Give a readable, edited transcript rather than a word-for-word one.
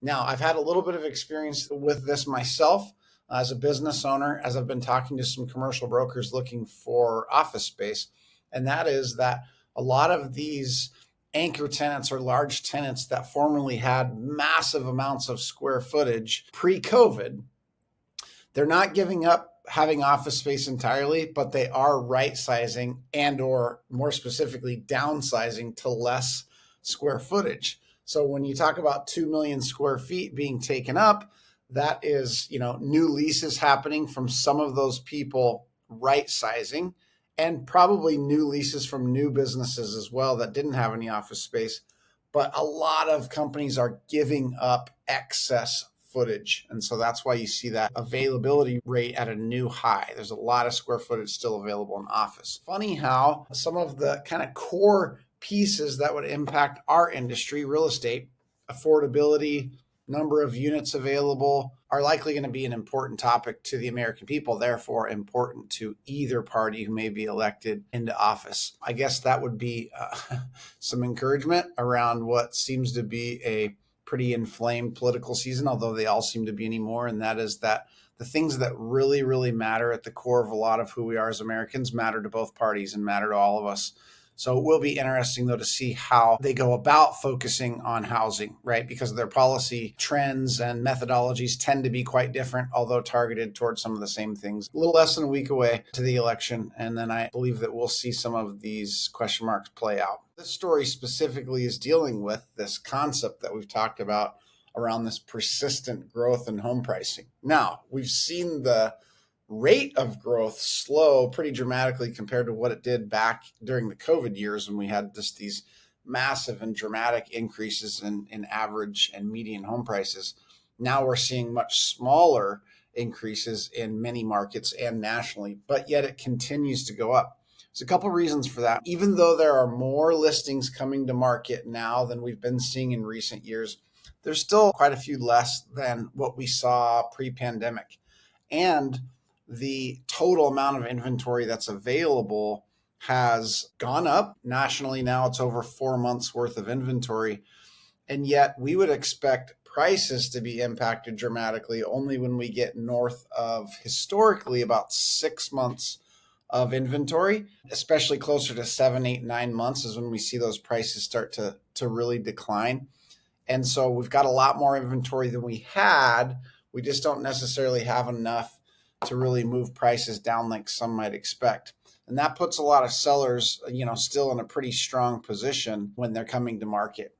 Now, I've had a little bit of experience with this myself as a business owner, as I've been talking to some commercial brokers looking for office space. And that is that a lot of these anchor tenants or large tenants that formerly had massive amounts of square footage pre-COVID, they're not giving up having office space entirely, but they are right sizing and or more specifically downsizing to less square footage. So when you talk about 2 million square feet being taken up, that is, new leases happening from some of those people right sizing, and probably new leases from new businesses as well that didn't have any office space. But a lot of companies are giving up excess footage. And so that's why you see that availability rate at a new high. There's a lot of square footage still available in office. Funny how some of the kind of core pieces that would impact our industry, real estate, affordability, number of units available, are likely going to be an important topic to the American people, therefore important to either party who may be elected into office. I guess that would be some encouragement around what seems to be a pretty inflamed political season, although they all seem to be anymore. And that is that the things that really, really matter at the core of a lot of who we are as Americans matter to both parties and matter to all of us. So it will be interesting, though, to see how they go about focusing on housing, right? Because their policy trends and methodologies tend to be quite different, although targeted towards some of the same things. A little less than a week away to the election. And then I believe that we'll see some of these question marks play out. This story specifically is dealing with this concept that we've talked about around this persistent growth in home pricing. Now, we've seen the rate of growth slow pretty dramatically compared to what it did back during the COVID years when we had just these massive and dramatic increases in average and median home prices. Now we're seeing much smaller increases in many markets and nationally, but yet it continues to go up. There's a couple of reasons for that. Even though there are more listings coming to market now than we've been seeing in recent years, there's still quite a few less than what we saw pre-pandemic. And the total amount of inventory that's available has gone up nationally. Now it's over 4 months worth of inventory. And yet we would expect prices to be impacted dramatically only when we get north of historically about 6 months of inventory, especially closer to 7, 8, 9 months is when we see those prices start to really decline. And so we've got a lot more inventory than we had. We just don't necessarily have enough to really move prices down like some might expect. And that puts a lot of sellers, still in a pretty strong position when they're coming to market.